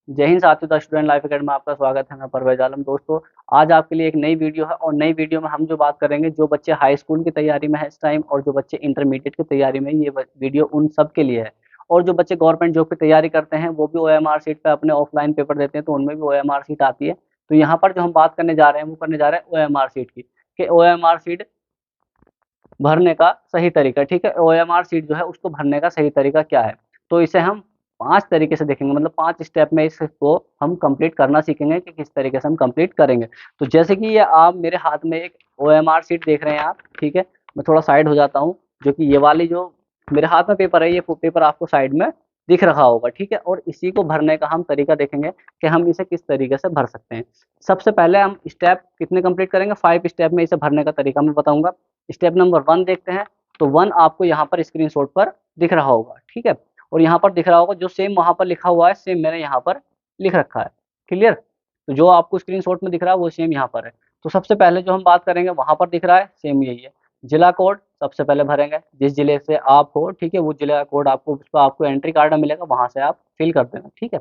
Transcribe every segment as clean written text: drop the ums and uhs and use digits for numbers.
जय हिंद साथियों, the student life academy में आपका स्वागत है। मैं परवेज आलम। दोस्तों, आज आपके लिए एक नई वीडियो है और नई वीडियो में हम जो बात करेंगे, जो बच्चे हाई स्कूल की तैयारी में है इस टाइम और जो बच्चे इंटरमीडिएट की तैयारी में, ये वीडियो उन सब के लिए है। और जो बच्चे गवर्नमेंट जॉब की तैयारी करते हैं वो भी OMR शीट पे अपने ऑफलाइन पेपर देते हैं, तो उनमें भी OMR शीट आती है। तो यहाँ पर जो हम बात करने जा रहे हैं वो करने जा रहे हैं OMR शीट की, कि OMR शीट भरने का सही तरीका। ठीक है, OMR शीट जो है उसको भरने का सही तरीका क्या है, तो इसे हम 5 तरीके से देखेंगे, मतलब 5 स्टेप में इसको हम कंप्लीट करना सीखेंगे कि किस तरीके से हम कंप्लीट करेंगे। तो जैसे कि ये आप मेरे हाथ में एक OMR शीट देख रहे हैं आप, ठीक है। मैं थोड़ा साइड हो जाता हूँ, जो कि ये वाली जो मेरे हाथ में पेपर है, ये पेपर आपको साइड में दिख रहा होगा, ठीक है। और इसी को भरने का हम तरीका देखेंगे कि हम इसे किस तरीके से भर सकते हैं। सबसे पहले हम स्टेप कितने कंप्लीट करेंगे, 5 स्टेप में इसे भरने का तरीका मैं बताऊंगा। स्टेप नंबर 1 देखते हैं। तो 1 आपको यहाँ पर स्क्रीनशॉट पर दिख रहा होगा, ठीक है। और यहाँ पर दिख रहा होगा जो सेम वहाँ पर लिखा हुआ है, सेम मैंने यहाँ पर लिख रखा है। क्लियर? तो जो आपको स्क्रीनशॉट में दिख रहा है वो सेम यहाँ पर है। तो सबसे पहले जो हम बात करेंगे वहाँ पर दिख रहा है, सेम यही है। जिला कोड सबसे पहले भरेंगे, जिस जिले से आप हो, ठीक है, वो जिले का कोड आपको, उस पर आपको एंट्री कार्ड मिलेगा, वहाँ से आप फिल कर देना, ठीक है।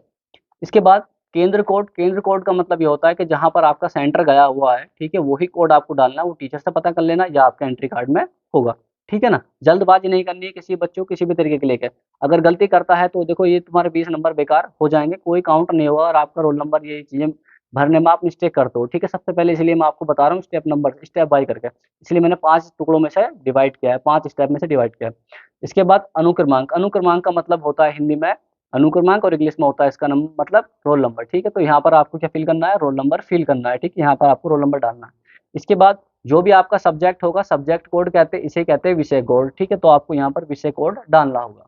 इसके बाद केंद्र कोड का मतलब ये होता है कि जहाँ पर आपका सेंटर गया हुआ है, ठीक है, वही कोड आपको डालना है। वो टीचर से पता कर लेना या आपके एंट्री कार्ड में होगा, ठीक है ना। जल्दबाजी नहीं करनी है किसी बच्चों को किसी भी तरीके के लेकर। अगर गलती करता है तो देखो ये तुम्हारे 20 नंबर बेकार हो जाएंगे, कोई काउंट नहीं होगा। और आपका रोल नंबर, ये चीजें भरने में आप मिस्टेक करते हो, ठीक है। सबसे पहले इसलिए मैं आपको बता रहा हूँ स्टेप बाय करके, इसलिए मैंने 5 टुकड़ों में से डिवाइड किया है, 5 स्टेप में से डिवाइड किया है। इसके बाद अनुक्रमांक, अनुक्रमांक का मतलब होता है हिंदी में अनुक्रमांक, और इंग्लिश में होता है इसका मतलब रोल नंबर, ठीक है। तो यहाँ पर आपको क्या फिल करना है, रोल नंबर फिल करना है, ठीक है। यहाँ पर आपको रोल नंबर डालना है। इसके बाद जो भी आपका सब्जेक्ट होगा, सब्जेक्ट कोड कहते हैं, इसे कहते हैं विषय कोड, ठीक है। तो आपको यहाँ पर विषय कोड डालना होगा।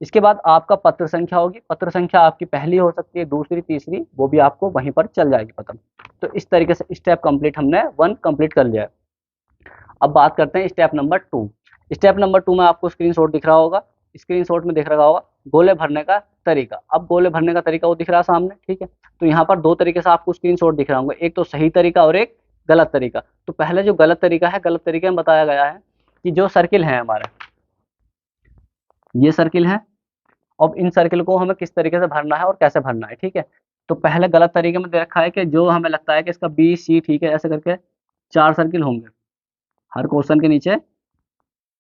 इसके बाद आपका पत्र संख्या होगी, पत्र संख्या आपकी पहली हो सकती है, दूसरी, तीसरी, वो भी आपको वहीं पर चल जाएगी पता। तो इस तरीके से स्टेप कंप्लीट, हमने 1 कंप्लीट कर लिया है। अब बात करते हैं स्टेप नंबर 2। स्टेप नंबर 2 में आपको स्क्रीनशॉट दिख रहा होगा, स्क्रीनशॉट में दिख रहा होगा गोले भरने का तरीका। अब गोले भरने का तरीका वो दिख रहा है सामने, ठीक है। तो यहाँ पर 2 तरीके से आपको स्क्रीनशॉट दिख रहा होगा, एक तो सही तरीका और एक गलत तरीका। तो पहले जो गलत तरीका है, गलत तरीके में बताया गया है कि जो सर्किल है हमारे, ये सर्किल है, अब इन सर्किल को हमें किस तरीके से भरना है और कैसे भरना है, ठीक है। तो पहले गलत तरीके में दे रखा है कि जो हमें लगता है कि इसका BC, ठीक है, ऐसे करके 4 सर्किल होंगे। हर क्वेश्चन के नीचे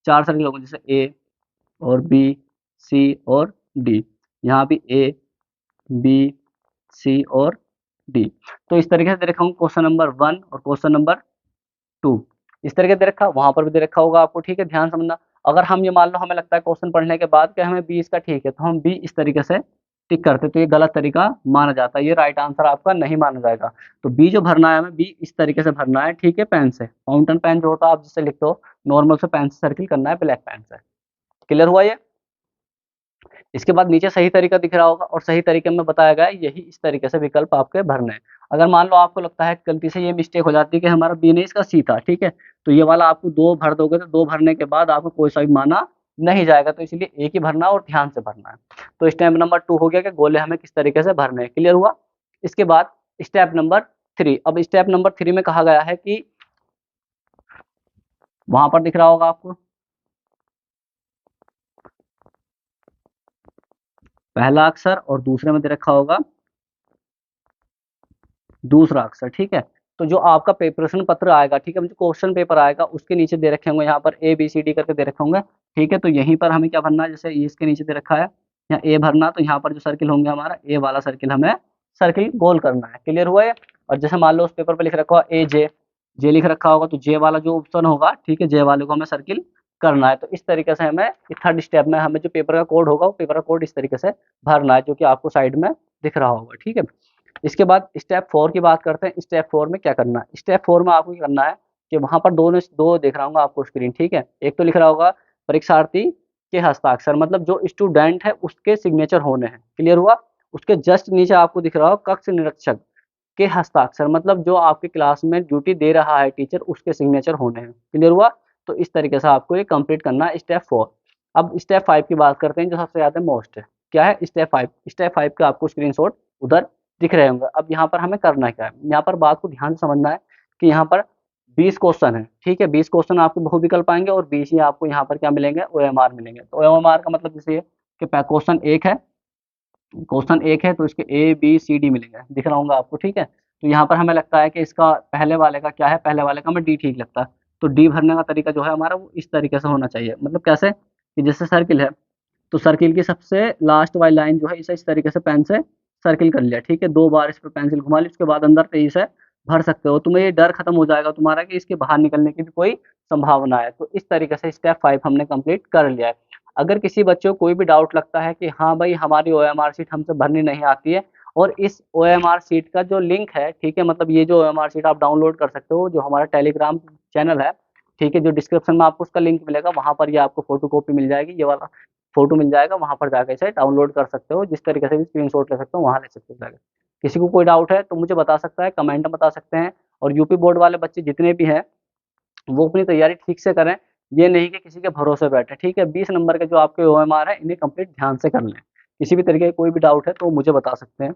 4 सर्किल होंगे, जैसे A और B, C और D। यहाँ भी A, B, C और D। तो इस तरीके से दे रखा हूँ क्वेश्चन नंबर 1 और क्वेश्चन नंबर 2। इस तरीके से दे रखा, वहां पर भी दे रखा होगा आपको, ठीक है। ध्यान समझना। अगर हम ये मान लो हमें लगता है क्वेश्चन पढ़ने के बाद कि हमें B इसका ठीक है, तो हम B इस तरीके से टिक करते, तो ये गलत तरीका माना जाता है, ये राइट आंसर आपका नहीं माना जाएगा। तो B जो भरना है हमें, B इस तरीके से भरना है, ठीक है। पेन से, फाउंटेन पेन जो होता है आप जिससे लिखते हो, नॉर्मल से पेन से सर्किल करना है, ब्लैक पेन से। क्लियर हुआ ये? इसके बाद नीचे सही तरीका दिख रहा होगा, और सही तरीके में बताया गया है यही, इस तरीके से विकल्प आपके भरने हैं। अगर मान लो आपको लगता है गलती से ये मिस्टेक हो जाती है कि हमारा बी नहीं इसका सी था, ठीक है, तो ये वाला आपको 2 भर दोगे, तो 2 भरने के बाद आपको कोई सा भी माना नहीं जाएगा, तो इसलिए एक ही भरना और ध्यान से भरना है। तो स्टेप नंबर 2 हो गया कि गोले हमें किस तरीके से भरने हैं। क्लियर हुआ? इसके बाद स्टेप नंबर 3। अब स्टेप नंबर 3 में कहा गया है कि वहां पर दिख रहा होगा आपको पहला अक्षर, और दूसरे में दे रखा होगा दूसरा अक्षर, ठीक है। तो जो आपका प्रश्न पत्र आएगा, ठीक है, जो क्वेश्चन पेपर आएगा, उसके नीचे दे रखे होंगे यहाँ पर ABCD करके दे रखे होंगे, ठीक है। तो यहीं पर हमें क्या भरना है, जैसे इसके नीचे दे रखा है यहाँ A भरना, तो यहाँ पर जो सर्किल होंगे हमारा A वाला सर्किल, हमें सर्किल गोल करना है। क्लियर हुआ है? और जैसे मान लो उस पेपर पर लिख रखा होगा AJ, जे लिख रखा होगा, तो जे वाला जो ऑप्शन होगा, ठीक है, जे वाले को हमें सर्किल करना है। तो इस तरीके से हमें थर्ड स्टेप में हमें जो पेपर का कोड होगा, वो पेपर का कोड इस तरीके से भरना है, जो कि आपको साइड में दिख रहा होगा, ठीक है। इसके बाद स्टेप 4 की बात करते हैं। स्टेप 4 में क्या करना है? स्टेप 4 में आपको क्या करना है कि वहां पर दो देख रहा हूँ आपको स्क्रीन, ठीक है। एक तो लिख रहा होगा परीक्षार्थी के हस्ताक्षर, मतलब जो स्टूडेंट है उसके सिग्नेचर होने हैं। क्लियर हुआ? उसके जस्ट नीचे आपको दिख रहा हो कक्ष निरीक्षक के हस्ताक्षर, मतलब जो आपके क्लास में ड्यूटी दे रहा है टीचर, उसके सिग्नेचर होने हैं। क्लियर हुआ? तो इस तरीके से आपको ये कंप्लीट करना है, स्टेप 4। अब स्टेप 5 की बात करते हैं, जो सबसे ज्यादा मोस्ट है। क्या है? स्टेप 5। स्टेप 5 का आपको स्क्रीनशॉट उधर दिख रहे होंगे। अब यहाँ पर हमें करना क्या है, यहाँ पर बात को ध्यान से समझना है कि यहाँ पर 20 क्वेश्चन है, ठीक है। 20 क्वेश्चन आपको बहुविकल्प आएंगे, और 20 ही आपको यहाँ पर क्या मिलेंगे, OMR मिलेंगे। तो OMR का मतलब जैसे कि क्वेश्चन 1 है, क्वेश्चन एक है तो इसके ए बी सी डी मिलेंगे, दिख रहा होगा आपको, ठीक है। तो यहाँ पर हमें लगता है कि इसका पहले वाले का क्या है, पहले वाले का हमें डी ठीक लगता है। तो डी भरने का तरीका जो है हमारा वो इस तरीके से होना चाहिए, मतलब कैसे कि जैसे सर्किल है, तो सर्किल की सबसे लास्ट वाली लाइन जो है इसे इस तरीके से पेन से सर्किल कर लिया, ठीक है। 2 बार इस पे पेंसिल घुमा ली, उसके बाद अंदर से इसे भर सकते हो, तुम्हें ये डर खत्म हो जाएगा तुम्हारा कि इसके बाहर निकलने की भी कोई संभावना है। तो इस तरीके से स्टेप 5 हमने कंप्लीट कर लिया है। अगर किसी बच्चे को कोई भी डाउट लगता है कि हाँ भाई हमारी ओएमआर शीट हमसे भरनी नहीं आती है, और इस ओएमआर शीट का जो लिंक है, ठीक है, मतलब ये जो ओएमआर शीट आप डाउनलोड कर सकते हो, जो हमारा टेलीग्राम चैनल है, ठीक है, जो डिस्क्रिप्शन में आपको उसका लिंक मिलेगा, वहाँ पर ये आपको फोटो कॉपी मिल जाएगी, ये वाला फोटो मिल जाएगा, वहाँ पर जाके इसे डाउनलोड कर सकते हो, जिस तरीके से भी स्क्रीनशॉट ले सकते हो वहाँ ले सकते हो जाके। किसी को कोई डाउट है तो मुझे बता सकता है, कमेंट में बता सकते हैं। और यूपी बोर्ड वाले बच्चे जितने भी हैं वो अपनी तैयारी ठीक से करें, ये नहीं कि किसी के भरोसे बैठे, ठीक है। 20 नंबर के जो आपके ओएमआर है इन्हें कंप्लीट ध्यान से कर लें। किसी भी तरीके का कोई भी डाउट है तो मुझे बता सकते हैं।